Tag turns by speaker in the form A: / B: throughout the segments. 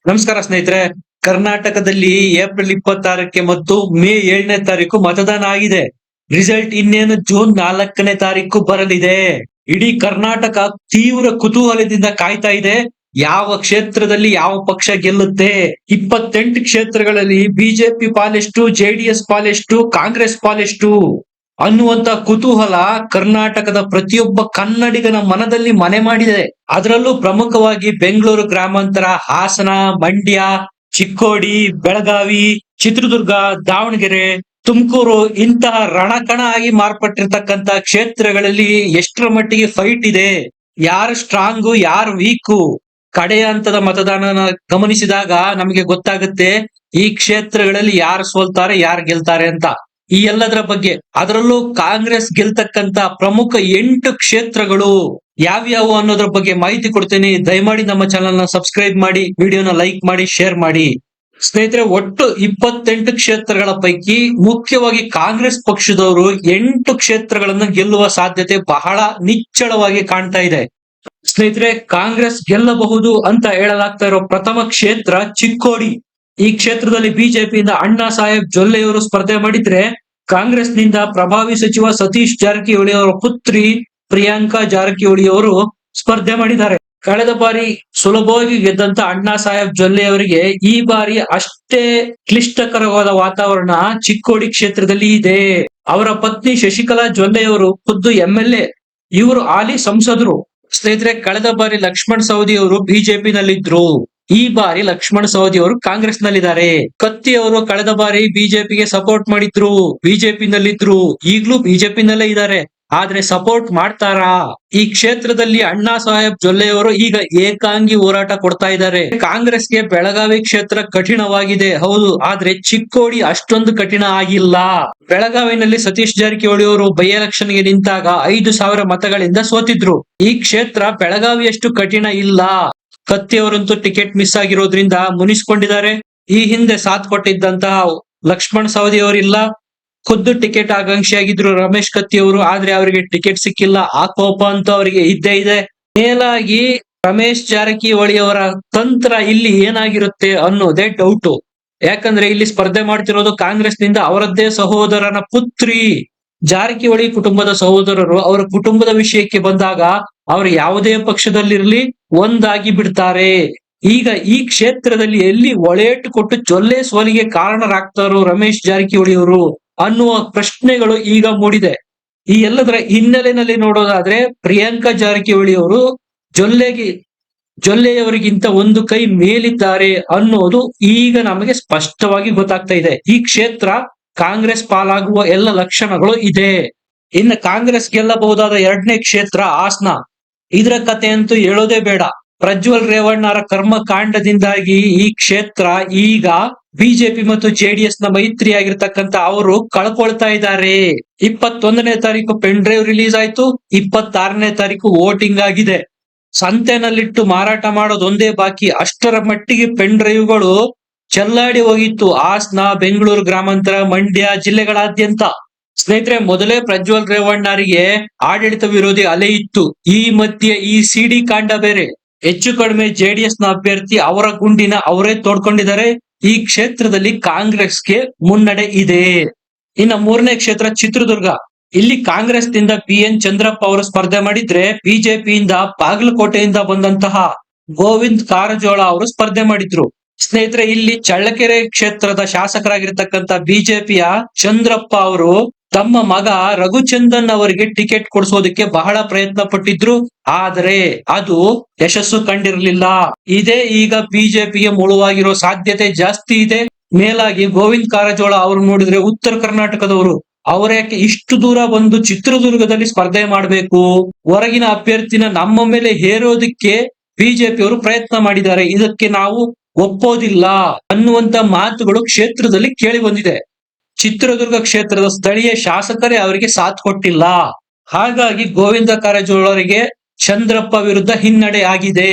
A: ನಮಸ್ಕಾರ ಸ್ನೇಹಿತರೆ. ಕರ್ನಾಟಕದಲ್ಲಿ ಏಪ್ರಿಲ್ 26ಕ್ಕೆ ಮತ್ತು ಮೇ 7ನೇ ತಾರೀಕು ಮತದಾನ ಆಗಿದೆ. ರಿಸಲ್ಟ್ ಇನ್ನೇನು ಜೂನ್ 4ನೇ ತಾರೀಕು ಬರಲಿದೆ. ಇಡೀ ಕರ್ನಾಟಕ ತೀವ್ರ ಕುತೂಹಲದಿಂದ ಕಾಯ್ತಾ ಇದೆ. ಯಾವ ಕ್ಷೇತ್ರದಲ್ಲಿ ಯಾವ ಪಕ್ಷ ಗೆಲ್ಲುತ್ತೆ? 28 ಕ್ಷೇತ್ರಗಳಲ್ಲಿ ಬಿಜೆಪಿ ಪಾಲೆಷ್ಟು, ಜೆಡಿಎಸ್ ಪಾಲೆಷ್ಟು, ಕಾಂಗ್ರೆಸ್ ಪಾಲೆಷ್ಟು ಅನ್ನುವಂತ ಕುತೂಹಲ ಕರ್ನಾಟಕದ ಪ್ರತಿಯೊಬ್ಬ ಕನ್ನಡಿಗನ ಮನದಲ್ಲಿ ಮನೆ ಮಾಡಿದೆ. ಅದರಲ್ಲೂ ಪ್ರಮುಖವಾಗಿ ಬೆಂಗಳೂರು ಗ್ರಾಮಾಂತರ, ಹಾಸನ, ಮಂಡ್ಯ, ಚಿಕ್ಕೋಡಿ, ಬೆಳಗಾವಿ, ಚಿತ್ರದುರ್ಗ, ದಾವಣಗೆರೆ, ತುಮಕೂರು ಇಂತಹ ರಣಕಣ ಆಗಿ ಮಾರ್ಪಟ್ಟಿರ್ತಕ್ಕಂತ ಕ್ಷೇತ್ರಗಳಲ್ಲಿ ಎಷ್ಟರ ಮಟ್ಟಿಗೆ ಫೈಟ್ ಇದೆ, ಯಾರು ಸ್ಟ್ರಾಂಗು ಯಾರು ವೀಕು, ಕಡೆಯ ಹಂತದ ಮತದಾನ ಗಮನಿಸಿದಾಗ ನಮಗೆ ಗೊತ್ತಾಗುತ್ತೆ ಈ ಕ್ಷೇತ್ರಗಳಲ್ಲಿ ಯಾರು ಸೋಲ್ತಾರೆ ಯಾರು ಗೆಲ್ತಾರೆ ಅಂತ. ಈ ಎಲ್ಲದರ ಬಗ್ಗೆ, ಅದರಲ್ಲೂ ಕಾಂಗ್ರೆಸ್ ಗೆಲ್ತಕ್ಕಂತ ಪ್ರಮುಖ 8 ಕ್ಷೇತ್ರಗಳು ಯಾವ್ಯಾವು ಅನ್ನೋದ್ರ ಬಗ್ಗೆ ಮಾಹಿತಿ ಕೊಡ್ತೀನಿ. ದಯಮಾಡಿ ನಮ್ಮ ಚಾನೆಲ್ ನ ಸಬ್ಸ್ಕ್ರೈಬ್ ಮಾಡಿ, ವಿಡಿಯೋನ ಲೈಕ್ ಮಾಡಿ, ಶೇರ್ ಮಾಡಿ. ಸ್ನೇಹಿತರೆ, ಒಟ್ಟು 28 ಕ್ಷೇತ್ರಗಳ ಪೈಕಿ ಮುಖ್ಯವಾಗಿ ಕಾಂಗ್ರೆಸ್ ಪಕ್ಷದವರು 8 ಕ್ಷೇತ್ರಗಳನ್ನು ಗೆಲ್ಲುವ ಸಾಧ್ಯತೆ ಬಹಳ ನಿಚ್ಚಳವಾಗಿ ಕಾಣ್ತಾ ಇದೆ. ಸ್ನೇಹಿತರೆ, ಕಾಂಗ್ರೆಸ್ ಗೆಲ್ಲಬಹುದು ಅಂತ ಹೇಳಲಾಗ್ತಾ ಇರೋ ಪ್ರಥಮ ಕ್ಷೇತ್ರ ಚಿಕ್ಕೋಡಿ. ಈ ಕ್ಷೇತ್ರದಲ್ಲಿ ಬಿಜೆಪಿಯಿಂದ ಅಣ್ಣಾ ಸಾಹೇಬ್ ಜೊಲ್ಲೆಯವರು ಸ್ಪರ್ಧೆ ಮಾಡಿದ್ರೆ, ಕಾಂಗ್ರೆಸ್ನಿಂದ ಪ್ರಭಾವಿ ಸಚಿವ ಸತೀಶ್ ಜಾರಕಿಹೊಳಿ ಅವರ ಪುತ್ರಿ ಪ್ರಿಯಾಂಕಾ ಜಾರಕಿಹೊಳಿ ಅವರು ಸ್ಪರ್ಧೆ ಮಾಡಿದ್ದಾರೆ. ಕಳೆದ ಬಾರಿ ಸುಲಭವಾಗಿ ಗೆದ್ದಂತ ಅಣ್ಣಾ ಸಾಹೇಬ್ ಜೊಲ್ಲೆ ಅವರಿಗೆ ಈ ಬಾರಿ ಅಷ್ಟೇ ಕ್ಲಿಷ್ಟಕರವಾದ ವಾತಾವರಣ ಚಿಕ್ಕೋಡಿ ಕ್ಷೇತ್ರದಲ್ಲಿ ಇದೆ. ಅವರ ಪತ್ನಿ ಶಶಿಕಲಾ ಜೊಲ್ಲೆಯವರು ಖುದ್ದು MLA, ಇವರು ಹಾಲಿ ಸಂಸದರು. ಸ್ನೇಹಿತರೆ, ಕಳೆದ ಬಾರಿ ಲಕ್ಷ್ಮಣ್ ಸವದಿ ಅವರು ಬಿಜೆಪಿನಲ್ಲಿದ್ರು. ಈ ಬಾರಿ ಲಕ್ಷ್ಮಣ್ ಸವದಿ ಅವರು ಕಾಂಗ್ರೆಸ್ ನಲ್ಲಿದ್ದಾರೆ. ಕತ್ತಿ ಅವರು ಕಳೆದ ಬಾರಿ ಬಿಜೆಪಿಗೆ ಸಪೋರ್ಟ್ ಮಾಡಿದ್ರು, ಬಿಜೆಪಿನಲ್ಲಿದ್ರು, ಈಗ್ಲೂ ಬಿಜೆಪಿನಲ್ಲೇ ಇದ್ದಾರೆ. ಆದ್ರೆ ಸಪೋರ್ಟ್ ಮಾಡ್ತಾರಾ? ಈ ಕ್ಷೇತ್ರದಲ್ಲಿ ಅಣ್ಣಾ ಸಾಹೇಬ್ ಜೊಲ್ಲೆಯವರು ಈಗ ಏಕಾಂಗಿ ಹೋರಾಟ ಕೊಡ್ತಾ ಇದ್ದಾರೆ. ಕಾಂಗ್ರೆಸ್ಗೆ ಬೆಳಗಾವಿ ಕ್ಷೇತ್ರ ಕಠಿಣವಾಗಿದೆ, ಹೌದು. ಆದ್ರೆ ಚಿಕ್ಕೋಡಿ ಅಷ್ಟೊಂದು ಕಠಿಣ ಆಗಿಲ್ಲ. ಬೆಳಗಾವಿನಲ್ಲಿ ಸತೀಶ್ ಜಾರಕಿಹೊಳಿ ಅವರು ಬೈ ಎಲೆಕ್ಷನ್ ಗೆ ನಿಂತಾಗ 5,000 ಮತಗಳಿಂದ ಸೋತಿದ್ರು. ಈ ಕ್ಷೇತ್ರ ಬೆಳಗಾವಿಯಷ್ಟು ಕಠಿಣ ಇಲ್ಲ. ಕತ್ತಿ ಅವರಂತೂ ಟಿಕೆಟ್ ಮಿಸ್ ಆಗಿರೋದ್ರಿಂದ ಮುನಿಸ್ಕೊಂಡಿದ್ದಾರೆ. ಈ ಹಿಂದೆ ಸಾಥ್ ಕೊಟ್ಟಿದ್ದಂತಹ ಲಕ್ಷ್ಮಣ್ ಸವದಿ ಅವರಿಲ್ಲ. ಖುದ್ದು ಟಿಕೆಟ್ ಆಕಾಂಕ್ಷಿಯಾಗಿದ್ರು ರಮೇಶ್ ಕತ್ತಿ ಅವರು, ಆದ್ರೆ ಅವರಿಗೆ ಟಿಕೆಟ್ ಸಿಕ್ಕಿಲ್ಲ. ಆ ಕೋಪ ಅಂತೂ ಅವರಿಗೆ ಇದ್ದೇ ಇದೆ. ಮೇಲಾಗಿ ರಮೇಶ್ ಜಾರಕಿಹೊಳಿ ಅವರ ತಂತ್ರ ಇಲ್ಲಿ ಏನಾಗಿರುತ್ತೆ ಅನ್ನೋದೇ ಡೌಟು. ಯಾಕಂದ್ರೆ ಇಲ್ಲಿ ಸ್ಪರ್ಧೆ ಮಾಡ್ತಿರೋದು ಕಾಂಗ್ರೆಸ್ನಿಂದ ಅವರದ್ದೇ ಸಹೋದರನ ಪುತ್ರಿ. ಜಾರಕಿಹೊಳಿ ಕುಟುಂಬದ ಸಹೋದರರು ಅವರ ಕುಟುಂಬದ ವಿಷಯಕ್ಕೆ ಬಂದಾಗ ಅವರು ಯಾವುದೇ ಪಕ್ಷದಲ್ಲಿರ್ಲಿ ಒಂದಾಗಿ ಬಿಡ್ತಾರೆ. ಈಗ ಈ ಕ್ಷೇತ್ರದಲ್ಲಿ ಎಲ್ಲಿ ಒಳೇಟು ಕೊಟ್ಟು ಜೊಲ್ಲೆ ಸೋಲಿಗೆ ಕಾರಣರಾಗ್ತಾರೋ ರಮೇಶ್ ಜಾರಕಿಹೊಳಿ ಅವರು ಅನ್ನುವ ಪ್ರಶ್ನೆಗಳು ಈಗ ಮೂಡಿದೆ. ಈ ಎಲ್ಲದರ ಹಿನ್ನೆಲೆಯಲ್ಲಿ ನೋಡೋದಾದ್ರೆ ಪ್ರಿಯಾಂಕಾ ಜಾರಕಿಹೊಳಿ ಅವರು ಜೊಲ್ಲೆಯವರಿಗಿಂತ ಒಂದು ಕೈ ಮೇಲಿದ್ದಾರೆ ಅನ್ನೋದು ಈಗ ನಮಗೆ ಸ್ಪಷ್ಟವಾಗಿ ಗೊತ್ತಾಗ್ತಾ ಇದೆ. ಈ ಕ್ಷೇತ್ರ ಕಾಂಗ್ರೆಸ್ ಪಾಲಾಗುವ ಎಲ್ಲ ಲಕ್ಷಣಗಳು ಇದೆ. ಇನ್ನು ಕಾಂಗ್ರೆಸ್ ಗೆಲ್ಲಬಹುದಾದ 2ನೇ ಕ್ಷೇತ್ರ ಹಾಸನ. ಇದರ ಕತೆ ಅಂತೂ ಹೇಳೋದೇ ಬೇಡ. ಪ್ರಜ್ವಲ್ ರೇವಣ್ಣರ ಕರ್ಮಕಾಂಡದಿಂದಾಗಿ ಈ ಕ್ಷೇತ್ರ ಈಗ ಬಿಜೆಪಿ ಮತ್ತು ಜೆಡಿಎಸ್ ನ ಮೈತ್ರಿಯಾಗಿರ್ತಕ್ಕಂತ ಅವರು ಕಳ್ಕೊಳ್ತಾ ಇದ್ದಾರೆ. 21ನೇ ತಾರೀಕು ಪೆನ್ ಡ್ರೈವ್ ರಿಲೀಸ್ ಆಯ್ತು, 26ನೇ ತಾರೀಕು ವೋಟಿಂಗ್ ಆಗಿದೆ. ಸಂತೆನಲ್ಲಿಟ್ಟು ಮಾರಾಟ ಮಾಡೋದೊಂದೇ ಬಾಕಿ. ಅಷ್ಟರ ಮಟ್ಟಿಗೆ ಪೆನ್ ಡ್ರೈವ್ಗಳು ಚೆಲ್ಲಾಡಿ ಹೋಗಿತ್ತು ಹಾಸನ, ಬೆಂಗಳೂರು ಗ್ರಾಮಾಂತರ, ಮಂಡ್ಯ ಜಿಲ್ಲೆಗಳಾದ್ಯಂತ. ಸ್ನೇಹಿತರೆ, ಮೊದಲೇ ಪ್ರಜ್ವಲ್ ರೇವಣ್ಣರಿಗೆ ಆಡಳಿತ ವಿರೋಧಿ ಅಲೆ ಇತ್ತು. ಈ ಮಧ್ಯೆ ಈ ಸಿಡಿ ಕಾಂಡ ಬೇರೆ. ಹೆಚ್ಚು ಕಡಿಮೆ ಜೆಡಿಎಸ್ ನ ಅಭ್ಯರ್ಥಿ ಅವರ ಗುಂಡಿನ ಅವರೇ ತೋಡ್ಕೊಂಡಿದ್ದಾರೆ. ಈ ಕ್ಷೇತ್ರದಲ್ಲಿ ಕಾಂಗ್ರೆಸ್ಗೆ ಮುನ್ನಡೆ ಇದೆ. ಇನ್ನು 3ನೇ ಕ್ಷೇತ್ರ ಚಿತ್ರದುರ್ಗ. ಇಲ್ಲಿ ಕಾಂಗ್ರೆಸ್ ನಿಂದ BN ಚಂದ್ರಪ್ಪ ಅವರು ಸ್ಪರ್ಧೆ ಮಾಡಿದ್ರೆ, ಬಿಜೆಪಿಯಿಂದ ಬಾಗಲಕೋಟೆಯಿಂದ ಬಂದಂತಹ ಗೋವಿಂದ್ ಕಾರಜೋಳ ಅವರು ಸ್ಪರ್ಧೆ ಮಾಡಿದ್ರು. ಸ್ನೇಹಿತರೆ, ಇಲ್ಲಿ ಚಳ್ಳಕೆರೆ ಕ್ಷೇತ್ರದ ಶಾಸಕರಾಗಿರ್ತಕ್ಕಂಥ ಬಿಜೆಪಿಯ ಚಂದ್ರಪ್ಪ ಅವರು ತಮ್ಮ ಮಗ ರಘುಚಂದನ್ ಅವರಿಗೆ ಟಿಕೆಟ್ ಕೊಡಿಸೋದಕ್ಕೆ ಬಹಳ ಪ್ರಯತ್ನ ಪಟ್ಟಿದ್ರು. ಆದರೆ ಅದು ಯಶಸ್ಸು ಕಂಡಿರಲಿಲ್ಲ. ಇದೇ ಈಗ ಬಿಜೆಪಿಗೆ ಮುಳುವಾಗಿರೋ ಸಾಧ್ಯತೆ ಜಾಸ್ತಿ ಇದೆ. ಮೇಲಾಗಿ ಗೋವಿಂದ್ ಕಾರಜೋಳ ಅವರು ನೋಡಿದ್ರೆ ಉತ್ತರ ಕರ್ನಾಟಕದವರು, ಅವರ್ಯಾಕೆ ಇಷ್ಟು ದೂರ ಬಂದು ಚಿತ್ರದುರ್ಗದಲ್ಲಿ ಸ್ಪರ್ಧೆ ಮಾಡಬೇಕು? ಹೊರಗಿನ ಅಭ್ಯರ್ಥಿನ ನಮ್ಮ ಮೇಲೆ ಹೇರೋದಕ್ಕೆ ಬಿಜೆಪಿಯವರು ಪ್ರಯತ್ನ ಮಾಡಿದ್ದಾರೆ, ಇದಕ್ಕೆ ನಾವು ಒಪ್ಪೋದಿಲ್ಲ ಅನ್ನುವಂತ ಮಾತುಗಳು ಕ್ಷೇತ್ರದಲ್ಲಿ ಕೇಳಿ ಬಂದಿದೆ. ಚಿತ್ರದುರ್ಗ ಕ್ಷೇತ್ರದ ಸ್ಥಳೀಯ ಶಾಸಕರೇ ಅವರಿಗೆ ಸಾಥ್ ಕೊಟ್ಟಿಲ್ಲ. ಹಾಗಾಗಿ ಗೋವಿಂದ ಕಾರಜೋಳರಿಗೆ ಚಂದ್ರಪ್ಪ ವಿರುದ್ಧ ಹಿನ್ನಡೆ ಆಗಿದೆ.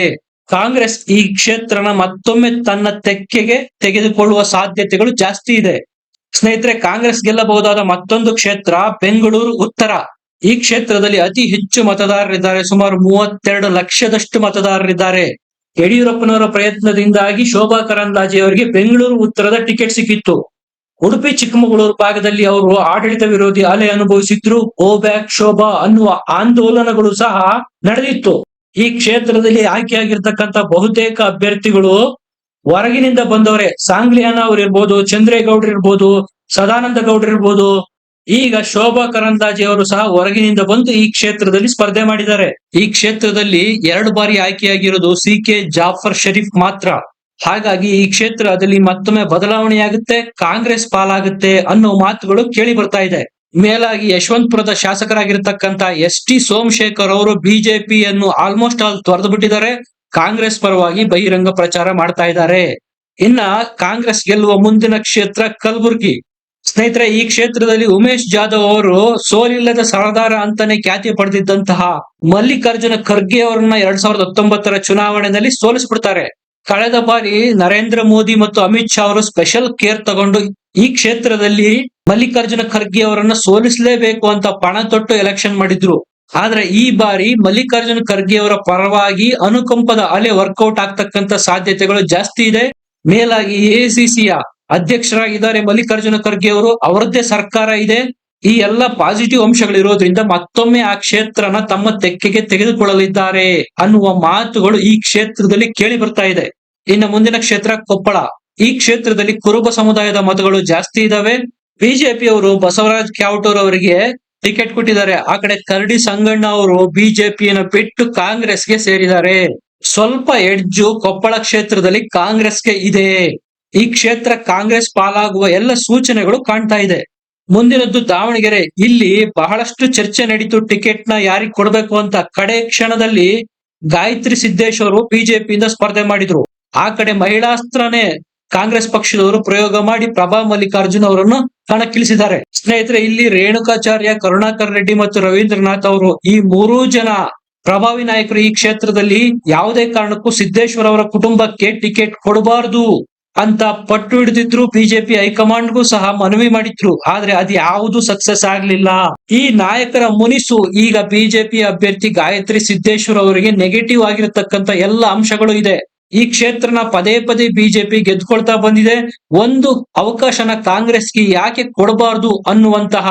A: ಕಾಂಗ್ರೆಸ್ ಈ ಕ್ಷೇತ್ರನ ಮತ್ತೊಮ್ಮೆ ತನ್ನ ತೆಕ್ಕೆಗೆ ತೆಗೆದುಕೊಳ್ಳುವ ಸಾಧ್ಯತೆಗಳು ಜಾಸ್ತಿ ಇದೆ. ಸ್ನೇಹಿತರೆ, ಕಾಂಗ್ರೆಸ್ ಗೆಲ್ಲಬಹುದಾದ ಮತ್ತೊಂದು ಕ್ಷೇತ್ರ ಬೆಂಗಳೂರು ಉತ್ತರ. ಈ ಕ್ಷೇತ್ರದಲ್ಲಿ ಅತಿ ಹೆಚ್ಚು ಮತದಾರರಿದ್ದಾರೆ. ಸುಮಾರು 32 ಲಕ್ಷದಷ್ಟು ಮತದಾರರಿದ್ದಾರೆ. ಯಡಿಯೂರಪ್ಪನವರ ಪ್ರಯತ್ನದಿಂದಾಗಿ ಶೋಭಾ ಕರಂದ್ಲಾಜೆ ಅವರಿಗೆ ಬೆಂಗಳೂರು ಉತ್ತರದ ಟಿಕೆಟ್ ಸಿಕ್ಕಿತ್ತು. ಉಡುಪಿ ಚಿಕ್ಕಮಗಳೂರು ಭಾಗದಲ್ಲಿ ಅವರು ಆಡಳಿತ ವಿರೋಧಿ ಅಲೆ ಅನುಭವಿಸಿದ್ರು. ಗೋ ಬ್ಯಾಕ್ ಶೋಭಾ ಅನ್ನುವ ಆಂದೋಲನಗಳು ಸಹ ನಡೆದಿತ್ತು. ಈ ಕ್ಷೇತ್ರದಲ್ಲಿ ಆಯ್ಕೆಯಾಗಿರ್ತಕ್ಕಂಥ ಬಹುತೇಕ ಅಭ್ಯರ್ಥಿಗಳು ಹೊರಗಿನಿಂದ ಬಂದವರೇ. ಸಾಂಗ್ಲಿಯಾನ ಅವ್ರು ಇರ್ಬೋದು, ಚಂದ್ರೇಗೌಡ್ರು ಇರ್ಬೋದು, ಸದಾನಂದ ಗೌಡ್ರು ಇರ್ಬೋದು. ಈಗ ಶೋಭಾ ಕರಂದ್ಲಾಜೆ ಅವರು ಸಹ ಹೊರಗಿನಿಂದ ಬಂದು ಈ ಕ್ಷೇತ್ರದಲ್ಲಿ ಸ್ಪರ್ಧೆ ಮಾಡಿದ್ದಾರೆ. ಈ ಕ್ಷೇತ್ರದಲ್ಲಿ 2 ಬಾರಿ ಆಯ್ಕೆಯಾಗಿರೋದು ಸಿ.ಕೆ. ಜಾಫರ್ ಶರೀಫ್ ಮಾತ್ರ. ಹಾಗಾಗಿ ಈ ಕ್ಷೇತ್ರದಲ್ಲಿ ಮತ್ತೊಮ್ಮೆ ಬದಲಾವಣೆಯಾಗುತ್ತೆ, ಕಾಂಗ್ರೆಸ್ ಪಾಲಾಗುತ್ತೆ ಅನ್ನೋ ಮಾತುಗಳು ಕೇಳಿ ಬರ್ತಾ ಇದೆ. ಮೇಲಾಗಿ ಯಶವಂತಪುರದ ಶಾಸಕರಾಗಿರ್ತಕ್ಕಂಥ ಎಸ್.ಟಿ. ಸೋಮಶೇಖರ್ ಅವರು ಬಿಜೆಪಿಯನ್ನು ಆಲ್ಮೋಸ್ಟ್ ಆಲ್ ತೊರೆದು ಬಿಟ್ಟಿದ್ದಾರೆ. ಕಾಂಗ್ರೆಸ್ ಪರವಾಗಿ ಬಹಿರಂಗ ಪ್ರಚಾರ ಮಾಡ್ತಾ ಇದ್ದಾರೆ. ಇನ್ನ ಕಾಂಗ್ರೆಸ್ ಗೆಲ್ಲುವ ಮುಂದಿನ ಕ್ಷೇತ್ರ ಕಲಬುರಗಿ. ಸ್ನೇಹಿತರೆ, ಈ ಕ್ಷೇತ್ರದಲ್ಲಿ ಉಮೇಶ್ ಜಾಧವ್ ಅವರು ಸೋಲಿಲ್ಲದ ಸರದಾರ ಅಂತಾನೆ ಖ್ಯಾತಿ ಪಡೆದಿದ್ದಂತಹ ಮಲ್ಲಿಕಾರ್ಜುನ ಖರ್ಗೆ ಅವರನ್ನ 2019ರ ಚುನಾವಣೆಯಲ್ಲಿ ಸೋಲಿಸ್ಬಿಡ್ತಾರೆ. ಕಳೆದ ಬಾರಿ ನರೇಂದ್ರ ಮೋದಿ ಮತ್ತು ಅಮಿತ್ ಶಾ ಅವರು ಸ್ಪೆಷಲ್ ಕೇರ್ ತಗೊಂಡು ಈ ಕ್ಷೇತ್ರದಲ್ಲಿ ಮಲ್ಲಿಕಾರ್ಜುನ ಖರ್ಗೆ ಅವರನ್ನ ಸೋಲಿಸಲೇಬೇಕು ಅಂತ ಪಣ ತೊಟ್ಟು ಎಲೆಕ್ಷನ್ ಮಾಡಿದ್ರು. ಆದ್ರೆ ಈ ಬಾರಿ ಮಲ್ಲಿಕಾರ್ಜುನ ಖರ್ಗೆ ಅವರ ಪರವಾಗಿ ಅನುಕಂಪದ ಅಲೆ ವರ್ಕೌಟ್ ಆಗ್ತಕ್ಕಂತ ಸಾಧ್ಯತೆಗಳು ಜಾಸ್ತಿ ಇದೆ. ಮೇಲಾಗಿ ಎಐಸಿಸಿಯ ಅಧ್ಯಕ್ಷರಾಗಿದ್ದಾರೆ ಮಲ್ಲಿಕಾರ್ಜುನ ಖರ್ಗೆ ಅವರು. ಅವರದ್ದೇ ಸರ್ಕಾರ ಇದೆ. ಈ ಎಲ್ಲ ಪಾಸಿಟಿವ್ ಅಂಶಗಳಿರೋದ್ರಿಂದ ಮತ್ತೊಮ್ಮೆ ಆ ಕ್ಷೇತ್ರನ ತಮ್ಮ ತೆಕ್ಕೆಗೆ ತೆಗೆದುಕೊಳ್ಳಲಿದ್ದಾರೆ ಅನ್ನುವ ಮಾತುಗಳು ಈ ಕ್ಷೇತ್ರದಲ್ಲಿ ಕೇಳಿ ಬರ್ತಾ ಇದೆ. ಇನ್ನು ಮುಂದಿನ ಕ್ಷೇತ್ರ ಕೊಪ್ಪಳ. ಈ ಕ್ಷೇತ್ರದಲ್ಲಿ ಕುರುಬ ಸಮುದಾಯದ ಮತಗಳು ಜಾಸ್ತಿ ಇದಾವೆ. ಬಿಜೆಪಿ ಅವರು ಬಸವರಾಜ್ ಕ್ಯಾವಟೂರ್ ಅವರಿಗೆ ಟಿಕೆಟ್ ಕೊಟ್ಟಿದ್ದಾರೆ. ಆ ಕಡೆ ಕರಡಿ ಸಂಗಣ್ಣ ಅವರು ಬಿಜೆಪಿಯನ್ನು ಬಿಟ್ಟು ಕಾಂಗ್ರೆಸ್ಗೆ ಸೇರಿದ್ದಾರೆ. ಸ್ವಲ್ಪ ಎಡ್ಜು ಕೊಪ್ಪಳ ಕ್ಷೇತ್ರದಲ್ಲಿ ಕಾಂಗ್ರೆಸ್ಗೆ ಇದೆ. ಈ ಕ್ಷೇತ್ರ ಕಾಂಗ್ರೆಸ್ ಪಾಲಾಗುವ ಎಲ್ಲ ಸೂಚನೆಗಳು ಕಾಣ್ತಾ ಇದೆ. ಮುಂದಿನದ್ದು ದಾವಣಗೆರೆ. ಇಲ್ಲಿ ಬಹಳಷ್ಟು ಚರ್ಚೆ ನಡೀತು, ಟಿಕೆಟ್ ನ ಯಾರಿಗೆ ಕೊಡಬೇಕು ಅಂತ. ಕಡೆ ಕ್ಷಣದಲ್ಲಿ ಗಾಯತ್ರಿ ಸಿದ್ದೇಶ್ ಅವರು ಬಿಜೆಪಿಯಿಂದ ಸ್ಪರ್ಧೆ ಮಾಡಿದ್ರು. ಆ ಕಡೆ ಮಹಿಳಾಸ್ತ್ರನೇ ಕಾಂಗ್ರೆಸ್ ಪಕ್ಷದವರು ಪ್ರಯೋಗ ಮಾಡಿ ಪ್ರಭಾ ಮಲ್ಲಿಕಾರ್ಜುನ್ ಅವರನ್ನು ಕಣಕ್ಕಿಳಿಸಿದ್ದಾರೆ. ಸ್ನೇಹಿತರೆ, ಇಲ್ಲಿ ರೇಣುಕಾಚಾರ್ಯ, ಕರುಣಾಕರ್ ರೆಡ್ಡಿ ಮತ್ತು ರವೀಂದ್ರನಾಥ್ ಅವರು ಈ 3 ಜನ ಪ್ರಭಾವಿ ನಾಯಕರು ಈ ಕ್ಷೇತ್ರದಲ್ಲಿ ಯಾವುದೇ ಕಾರಣಕ್ಕೂ ಸಿದ್ದೇಶ್ವರ್ ಅವರ ಕುಟುಂಬಕ್ಕೆ ಟಿಕೆಟ್ ಕೊಡಬಾರದು ಅಂತ ಪಟ್ಟು ಹಿಡಿದಿದ್ರು. ಬಿಜೆಪಿ ಹೈಕಮಾಂಡ್ಗೂ ಸಹ ಮನವಿ ಮಾಡಿದ್ರು. ಆದ್ರೆ ಅದು ಯಾವುದು ಸಕ್ಸಸ್ ಆಗ್ಲಿಲ್ಲ. ಈ ನಾಯಕರ ಮುನಿಸು ಈಗ ಬಿಜೆಪಿ ಅಭ್ಯರ್ಥಿ ಗಾಯತ್ರಿ ಸಿದ್ದೇಶ್ವರ್ ಅವರಿಗೆ ನೆಗೆಟಿವ್ ಆಗಿರತಕ್ಕಂತ ಎಲ್ಲ ಅಂಶಗಳು ಇದೆ. ಈ ಕ್ಷೇತ್ರನ ಪದೇ ಪದೇ ಬಿಜೆಪಿ ಗೆದ್ಕೊಳ್ತಾ ಬಂದಿದೆ. ಒಂದು ಅವಕಾಶನ ಕಾಂಗ್ರೆಸ್ಗೆ ಯಾಕೆ ಕೊಡಬಾರದು ಅನ್ನುವಂತಹ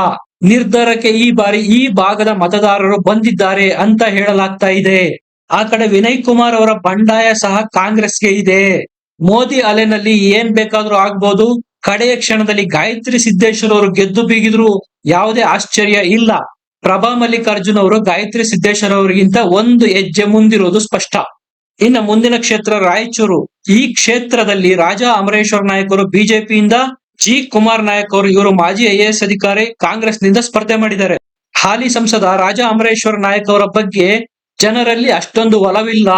A: ನಿರ್ಧಾರಕ್ಕೆ ಈ ಬಾರಿ ಈ ಭಾಗದ ಮತದಾರರು ಬಂದಿದ್ದಾರೆ ಅಂತ ಹೇಳಲಾಗ್ತಾ ಇದೆ. ಆ ಕಡೆ ವಿನಯ್ ಕುಮಾರ್ ಅವರ ಬಂಡಾಯ ಸಹ ಕಾಂಗ್ರೆಸ್ಗೆ ಇದೆ. ಮೋದಿ ಅಲೆನಲ್ಲಿ ಏನ್ ಬೇಕಾದ್ರೂ ಆಗ್ಬಹುದು. ಕಡೆಯ ಕ್ಷಣದಲ್ಲಿ ಗಾಯತ್ರಿ ಸಿದ್ದೇಶ್ವರ್ ಅವರು ಗೆದ್ದು ಬೀಗಿದ್ರು ಯಾವುದೇ ಆಶ್ಚರ್ಯ ಇಲ್ಲ. ಪ್ರಭಾ ಮಲ್ಲಿಕಾರ್ಜುನ್ ಅವರು ಗಾಯತ್ರಿ ಸಿದ್ದೇಶ್ವರ್ ಅವರಿಗಿಂತ ಒಂದು ಹೆಜ್ಜೆ ಮುಂದಿರೋದು ಸ್ಪಷ್ಟ. ಇನ್ನು ಮುಂದಿನ ಕ್ಷೇತ್ರ ರಾಯಚೂರು. ಈ ಕ್ಷೇತ್ರದಲ್ಲಿ ರಾಜಾ ಅಮರೇಶ್ವರ್ ನಾಯಕ್ ಅವರು ಬಿಜೆಪಿಯಿಂದ, ಜಿ ಕುಮಾರ್ ನಾಯಕ್ ಅವರು ಇವರು ಮಾಜಿ ಐಎಎಸ್ ಅಧಿಕಾರಿ ಕಾಂಗ್ರೆಸ್ನಿಂದ ಸ್ಪರ್ಧೆ ಮಾಡಿದ್ದಾರೆ. ಹಾಲಿ ಸಂಸದ ರಾಜಾ ಅಮರೇಶ್ವರ್ ನಾಯಕ್ ಅವರ ಬಗ್ಗೆ ಜನರಲ್ಲಿ ಅಷ್ಟೊಂದು ಒಲವಿಲ್ಲ.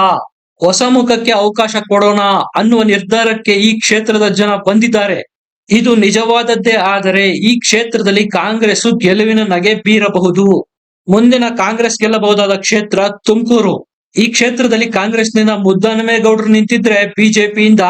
A: ಹೊಸ ಮುಖಕ್ಕೆ ಅವಕಾಶ ಕೊಡೋಣ ಅನ್ನುವ ನಿರ್ಧಾರಕ್ಕೆ ಈ ಕ್ಷೇತ್ರದ ಜನ ಬಂದಿದ್ದಾರೆ. ಇದು ನಿಜವಾದದ್ದೇ ಆದರೆ ಈ ಕ್ಷೇತ್ರದಲ್ಲಿ ಕಾಂಗ್ರೆಸ್ ಗೆಲುವಿನ ನಗೆ ಬೀರಬಹುದು. ಮುಂದಿನ ಕಾಂಗ್ರೆಸ್ ಗೆಲ್ಲಬಹುದಾದ ಕ್ಷೇತ್ರ ತುಮಕೂರು. ಈ ಕ್ಷೇತ್ರದಲ್ಲಿ ಕಾಂಗ್ರೆಸ್ನಿಂದ ಮುದ್ದಹನುಮೇಗೌಡರು ನಿಂತಿದ್ರೆ ಬಿಜೆಪಿಯಿಂದ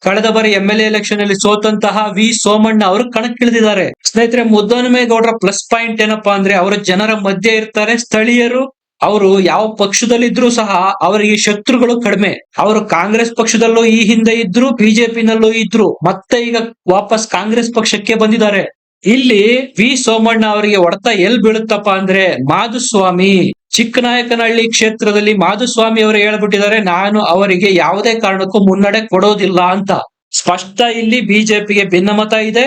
A: ಕಳೆದ ಬಾರಿ ಎಂಎಲ್ಎ ಎಲೆಕ್ಷನ್ ಅಲ್ಲಿ ಸೋತಂತಹ ವಿ ಸೋಮಣ್ಣ ಅವರು ಕಣಕ್ಕಿಳಿದಿದ್ದಾರೆ. ಸ್ನೇಹಿತರೆ, ಮುದ್ದಹನುಮೇಗೌಡರ ಪ್ಲಸ್ ಪಾಯಿಂಟ್ ಏನಪ್ಪಾ ಅಂದ್ರೆ ಅವರ ಜನರ ಮಧ್ಯೆ ಇರ್ತಾರೆ. ಸ್ಥಳೀಯರು ಅವರು ಯಾವ ಪಕ್ಷದಲ್ಲಿದ್ರು ಸಹ ಅವರಿಗೆ ಶತ್ರುಗಳು ಕಡಿಮೆ. ಅವರು ಕಾಂಗ್ರೆಸ್ ಪಕ್ಷದಲ್ಲೂ ಈ ಹಿಂದೆ ಇದ್ರು, ಬಿಜೆಪಿನಲ್ಲೂ ಇದ್ರು, ಮತ್ತೆ ಈಗ ವಾಪಸ್ ಕಾಂಗ್ರೆಸ್ ಪಕ್ಷಕ್ಕೆ ಬಂದಿದ್ದಾರೆ. ಇಲ್ಲಿ ವಿ ಸೋಮಣ್ಣ ಅವರಿಗೆ ಹೊಡೆತ ಎಲ್ ಬೀಳುತ್ತಪ್ಪ ಅಂದ್ರೆ ಮಾಧುಸ್ವಾಮಿ. ಚಿಕ್ಕನಾಯಕನಹಳ್ಳಿ ಕ್ಷೇತ್ರದಲ್ಲಿ ಮಾಧುಸ್ವಾಮಿ ಅವರು ಹೇಳ್ಬಿಟ್ಟಿದ್ದಾರೆ, ನಾನು ಅವರಿಗೆ ಯಾವುದೇ ಕಾರಣಕ್ಕೂ ಮುನ್ನಡೆ ಕೊಡೋದಿಲ್ಲ ಅಂತ. ಸ್ಪಷ್ಟ ಇಲ್ಲಿ ಬಿಜೆಪಿಗೆ ಭಿನ್ನಮತ ಇದೆ.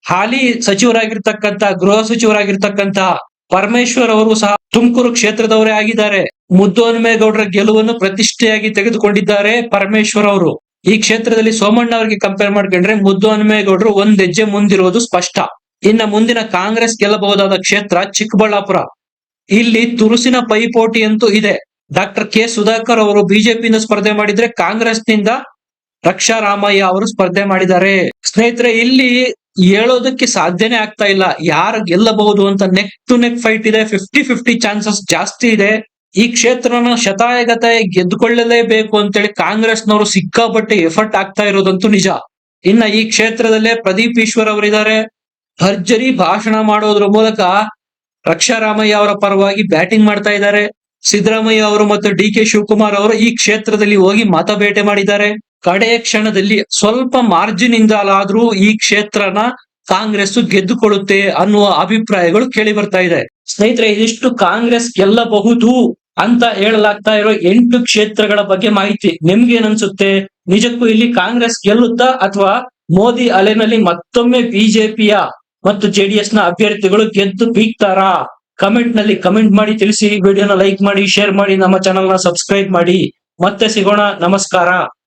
A: ಹಾಲಿ ಸಚಿವರಾಗಿರ್ತಕ್ಕಂತ ಗೃಹ ಸಚಿವರಾಗಿರ್ತಕ್ಕಂತ ಪರಮೇಶ್ವರ್ ಅವರು ಸಹ ತುಮಕೂರು ಕ್ಷೇತ್ರದವರೇ ಆಗಿದ್ದಾರೆ. ಮುದ್ದಹನುಮೇಗೌಡರ ಗೆಲುವನ್ನು ಪ್ರತಿಷ್ಠೆಯಾಗಿ ತೆಗೆದುಕೊಂಡಿದ್ದಾರೆ ಪರಮೇಶ್ವರ್ ಅವರು. ಈ ಕ್ಷೇತ್ರದಲ್ಲಿ ಸೋಮಣ್ಣ ಅವರಿಗೆ ಕಂಪೇರ್ ಮಾಡ್ಕೊಂಡ್ರೆ ಮುದ್ದಹನುಮೇಗೌಡರು ಒಂದ್ ಹೆಜ್ಜೆ ಮುಂದಿರೋದು ಸ್ಪಷ್ಟ. ಇನ್ನ ಮುಂದಿನ ಕಾಂಗ್ರೆಸ್ ಗೆಲ್ಲಬಹುದಾದ ಕ್ಷೇತ್ರ ಚಿಕ್ಕಬಳ್ಳಾಪುರ. ಇಲ್ಲಿ ತುರುಸಿನ ಪೈಪೋಟಿ ಅಂತೂ ಇದೆ. ಡಾಕ್ಟರ್ ಕೆ ಸುಧಾಕರ್ ಅವರು ಬಿಜೆಪಿಯಿಂದ ಸ್ಪರ್ಧೆ ಮಾಡಿದ್ರೆ ಕಾಂಗ್ರೆಸ್ನಿಂದ ರಕ್ಷಾ ರಾಮಯ್ಯ ಅವರು ಸ್ಪರ್ಧೆ ಮಾಡಿದ್ದಾರೆ. ಸ್ನೇಹಿತರೆ, ಇಲ್ಲಿ ಹೇಳೋದಕ್ಕೆ ಸಾಧ್ಯನೇ ಆಗ್ತಾ ಇಲ್ಲ ಯಾರು ಗೆಲ್ಲಬಹುದು ಅಂತ. ನೆಕ್ ಟು ನೆಕ್ ಫೈಟ್ ಇದೆ. 50-50 ಚಾನ್ಸಸ್ ಜಾಸ್ತಿ ಇದೆ. ಈ ಕ್ಷೇತ್ರನ ಶತಾಯಗತಾಯ ಗೆದ್ದುಕೊಳ್ಳಲೇಬೇಕು ಅಂತೇಳಿ ಕಾಂಗ್ರೆಸ್ನವರು ಸಿಕ್ಕಾಪಟ್ಟೆ ಎಫರ್ಟ್ ಆಗ್ತಾ ಇರೋದಂತೂ ನಿಜ. ಇನ್ನ ಈ ಕ್ಷೇತ್ರದಲ್ಲೇ ಪ್ರದೀಪ್ ಈಶ್ವರ್ ಅವರಿದ್ದಾರೆ. ಭರ್ಜರಿ ಭಾಷಣ ಮಾಡೋದ್ರ ಮೂಲಕ ರಕ್ಷಾರಾಮಯ್ಯ ಅವರ ಪರವಾಗಿ ಬ್ಯಾಟಿಂಗ್ ಮಾಡ್ತಾ ಇದ್ದಾರೆ. ಸಿದ್ದರಾಮಯ್ಯ ಅವರು ಮತ್ತು ಡಿ ಕೆ ಶಿವಕುಮಾರ್ ಅವರು ಈ ಕ್ಷೇತ್ರದಲ್ಲಿ ಹೋಗಿ ಮತ ಬೇಟೆ ಮಾಡಿದ್ದಾರೆ. ಕಡೆಯ ಕ್ಷಣದಲ್ಲಿ ಸ್ವಲ್ಪ ಮಾರ್ಜಿನ್ ಇಂದಲಾದ್ರೂ ಈ ಕ್ಷೇತ್ರನ ಕಾಂಗ್ರೆಸ್ ಗೆದ್ದುಕೊಳ್ಳುತ್ತೆ ಅನ್ನುವ ಅಭಿಪ್ರಾಯಗಳು ಕೇಳಿ ಬರ್ತಾ ಇದೆ. ಸ್ನೇಹಿತರೆ, ಇದಿಷ್ಟು ಕಾಂಗ್ರೆಸ್ ಗೆಲ್ಲಬಹುದು ಅಂತ ಹೇಳಲಾಗ್ತಾ ಇರೋ 8 ಕ್ಷೇತ್ರಗಳ ಬಗ್ಗೆ ಮಾಹಿತಿ. ನಿಮ್ಗೆ ಏನನ್ಸುತ್ತೆ? ನಿಜಕ್ಕೂ ಇಲ್ಲಿ ಕಾಂಗ್ರೆಸ್ ಗೆಲ್ಲುತ್ತಾ ಅಥವಾ ಮೋದಿ ಅಲೆನಲ್ಲಿ ಮತ್ತೊಮ್ಮೆ ಬಿಜೆಪಿಯ ಮತ್ತು ಜೆಡಿಎಸ್ ನ ಅಭ್ಯರ್ಥಿಗಳು ಗೆದ್ದು ಬೀಗ್ತಾರಾ? ಕಮೆಂಟ್ ನಲ್ಲಿ ಕಮೆಂಟ್ ಮಾಡಿ ತಿಳಿಸಿ. ವಿಡಿಯೋನ ಲೈಕ್ ಮಾಡಿ, ಶೇರ್ ಮಾಡಿ, ನಮ್ಮ ಚಾನೆಲ್ ನ ಸಬ್ಸ್ಕ್ರೈಬ್ ಮಾಡಿ. ಮತ್ತೆ ಸಿಗೋಣ. ನಮಸ್ಕಾರ.